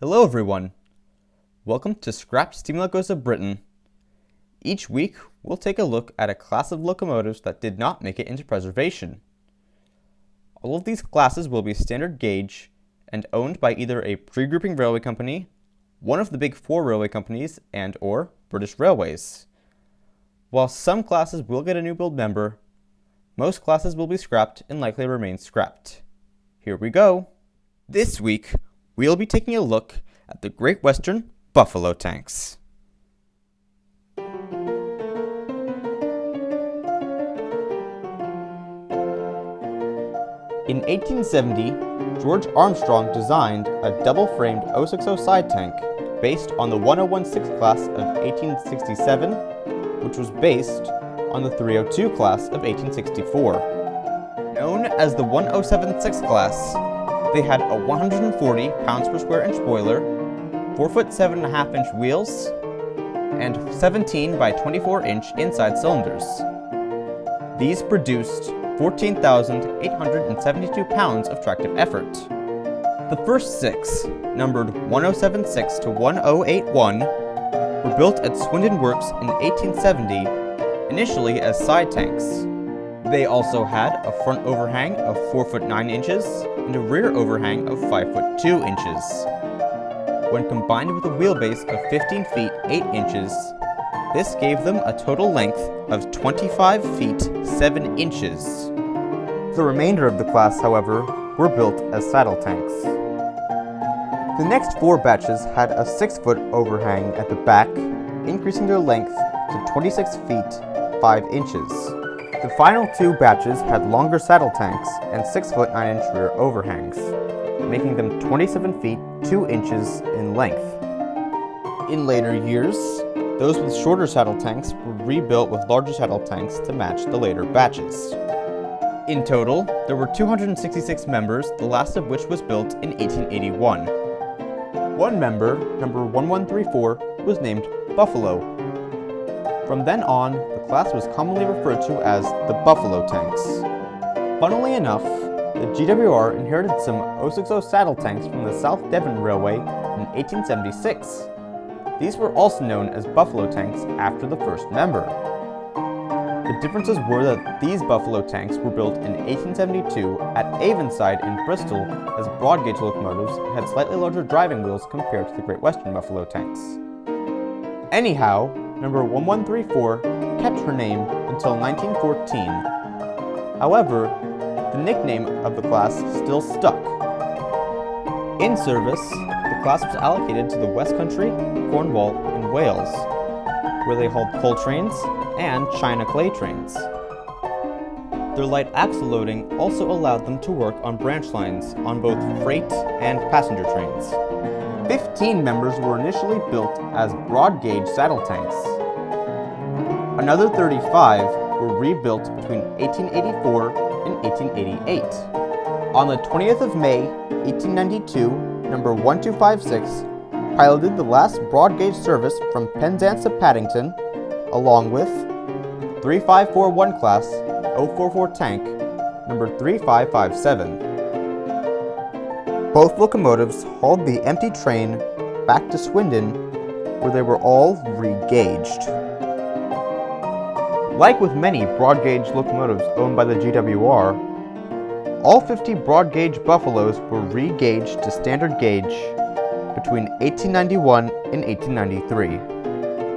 Hello everyone! Welcome to Scrapped Steam Locos of Britain. Each week, we'll take a look at a class of locomotives that did not make it into preservation. All of these classes will be standard gauge and owned by either a pre-grouping railway company, one of the big four railway companies, and or British Railways. While some classes will get a new build member, most classes will be scrapped and likely remain scrapped. Here we go! This week, we'll be taking a look at the Great Western Buffalo tanks. In 1870, George Armstrong designed a double-framed 060 side tank based on the 1016 class of 1867, which was based on the 302 class of 1864. Known as the 1076 class, they had a 140 pounds per square inch boiler, 4 foot 7.5 inch wheels, and 17 by 24 inch inside cylinders. These produced 14,872 pounds of tractive effort. The first six, numbered 1076 to 1081, were built at Swindon Works in 1870, initially as side tanks. They also had a front overhang of 4 foot 9 inches and a rear overhang of 5 foot 2 inches. When combined with a wheelbase of 15 feet 8 inches, this gave them a total length of 25 feet 7 inches. The remainder of the class, however, were built as saddle tanks. The next four batches had a 6 foot overhang at the back, increasing their length to 26 feet 5 inches. The final two batches had longer saddle tanks and 6 foot 9 inch rear overhangs, making them 27 feet 2 inches in length. In later years, those with shorter saddle tanks were rebuilt with larger saddle tanks to match the later batches. In total, there were 266 members, the last of which was built in 1881. One member, number 1134, was named Buffalo. From then on, the class was commonly referred to as the Buffalo tanks. Funnily enough, the GWR inherited some 060 saddle tanks from the South Devon Railway in 1876. These were also known as Buffalo tanks after the first member. The differences were that these Buffalo tanks were built in 1872 at Avonside in Bristol as broad gauge locomotives and had slightly larger driving wheels compared to the Great Western Buffalo tanks. Anyhow, number 1134 kept her name until 1914. However, the nickname of the class still stuck. In service, the class was allocated to the West Country, Cornwall, and Wales, where they hauled coal trains and China clay trains. Their light axle loading also allowed them to work on branch lines on both freight and passenger trains. 15 members were initially built as broad gauge saddle tanks. Another 35 were rebuilt between 1884 and 1888. On the 20th of May, 1892, number 1256 piloted the last broad gauge service from Penzance to Paddington, along with 3541 class 044 tank, number 3557. Both locomotives hauled the empty train back to Swindon, where they were all re-gauged. Like with many broad gauge locomotives owned by the GWR, all 50 broad gauge Buffaloes were re-gauged to standard gauge between 1891 and 1893.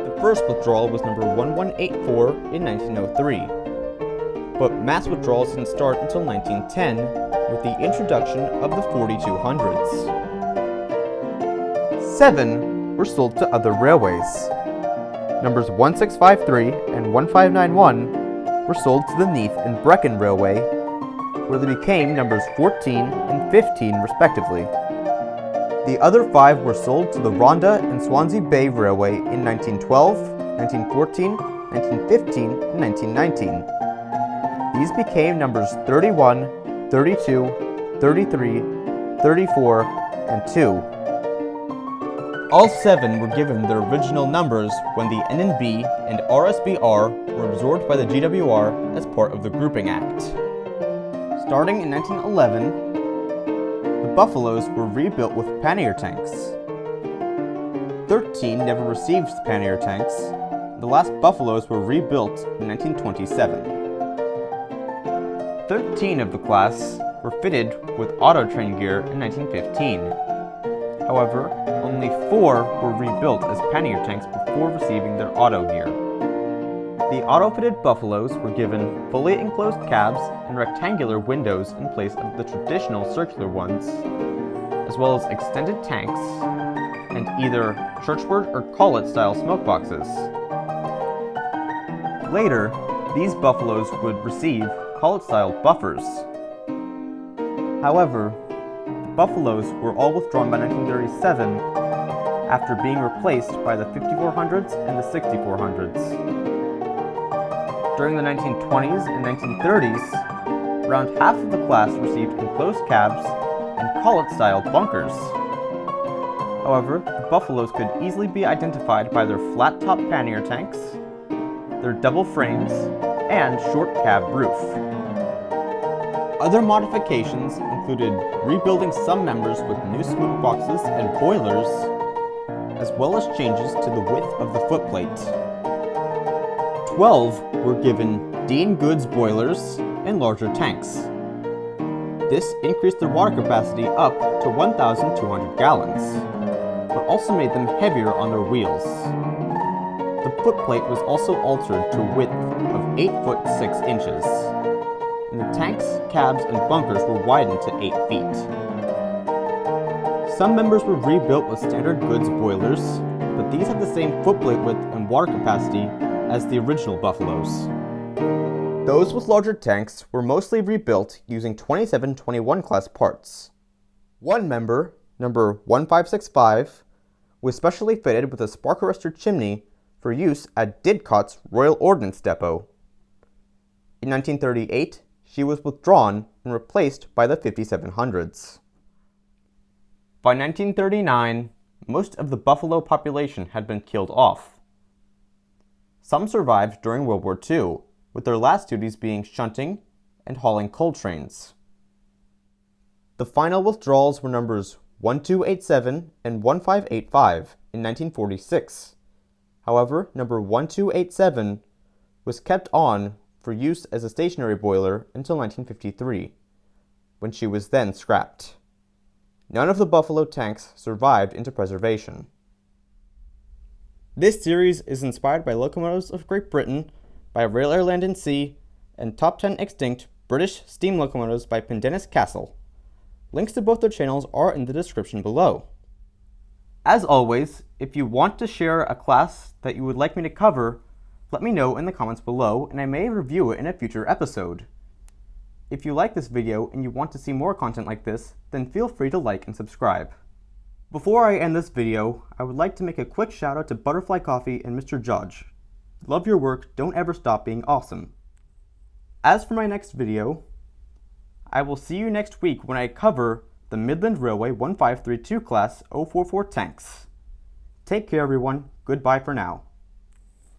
The first withdrawal was number 1184 in 1903, but mass withdrawals didn't start until 1910 with the introduction of the 4200s. 7 were sold to other railways. Numbers 1653 and 1591 were sold to the Neath and Brecon Railway, where they became numbers 14 and 15 respectively. The other 5 were sold to the Rhondda and Swansea Bay Railway in 1912, 1914, 1915, and 1919. These became numbers 31, 32, 33, 34, and 2. All 7 were given their original numbers when the NNB and RSBR were absorbed by the GWR as part of the Grouping Act. Starting in 1911, the Buffaloes were rebuilt with pannier tanks. 13 never received pannier tanks. The last Buffaloes were rebuilt in 1927. 13 of the class were fitted with auto train gear in 1915. However, only 4 were rebuilt as pannier tanks before receiving their auto gear. The auto-fitted Buffaloes were given fully enclosed cabs and rectangular windows in place of the traditional circular ones, as well as extended tanks and either Churchward or Collet style smoke boxes. Later, these Buffaloes would receive Collet style buffers. However, the Buffaloes were all withdrawn by 1937 after being replaced by the 5400s and the 6400s. During the 1920s and 1930s, around half of the class received enclosed cabs and Collet-style bunkers. However, the Buffaloes could easily be identified by their flat-top pannier tanks, their double frames, and short cab roof. Other modifications included rebuilding some members with new smoke boxes and boilers, as well as changes to the width of the footplate. 12 were given Dean Goods boilers and larger tanks. This increased their water capacity up to 1,200 gallons, but also made them heavier on their wheels. The footplate was also altered to a width of 8 foot 6 inches, and the tanks, cabs, and bunkers were widened to 8 feet. Some members were rebuilt with standard goods boilers, but these had the same footplate width and water capacity as the original Buffaloes. Those with larger tanks were mostly rebuilt using 2721 class parts. One member, number 1565, was specially fitted with a spark arrestor chimney for use at Didcot's Royal Ordnance Depot. In 1938, she was withdrawn and replaced by the 5700s. By 1939, most of the Buffalo population had been killed off. Some survived during World War II, with their last duties being shunting and hauling coal trains. The final withdrawals were numbers 1287 and 1585 in 1946. However, number 1287 was kept on for use as a stationary boiler until 1953, when she was then scrapped. None of the Buffalo tanks survived into preservation. This series is inspired by locomotives of Great Britain by Rail Air Land and Sea and Top 10 Extinct British Steam Locomotives by Pendennis Castle. Links to both their channels are in the description below. As always, if you want to share a class that you would like me to cover, let me know in the comments below and I may review it in a future episode. If you like this video and you want to see more content like this, then feel free to like and subscribe. Before I end this video, I would like to make a quick shout out to Butterfly Coffee and Mr. Judge. Love your work, don't ever stop being awesome. As for my next video, I will see you next week when I cover the Midland Railway 1532 class 044 tanks. Take care everyone, goodbye for now.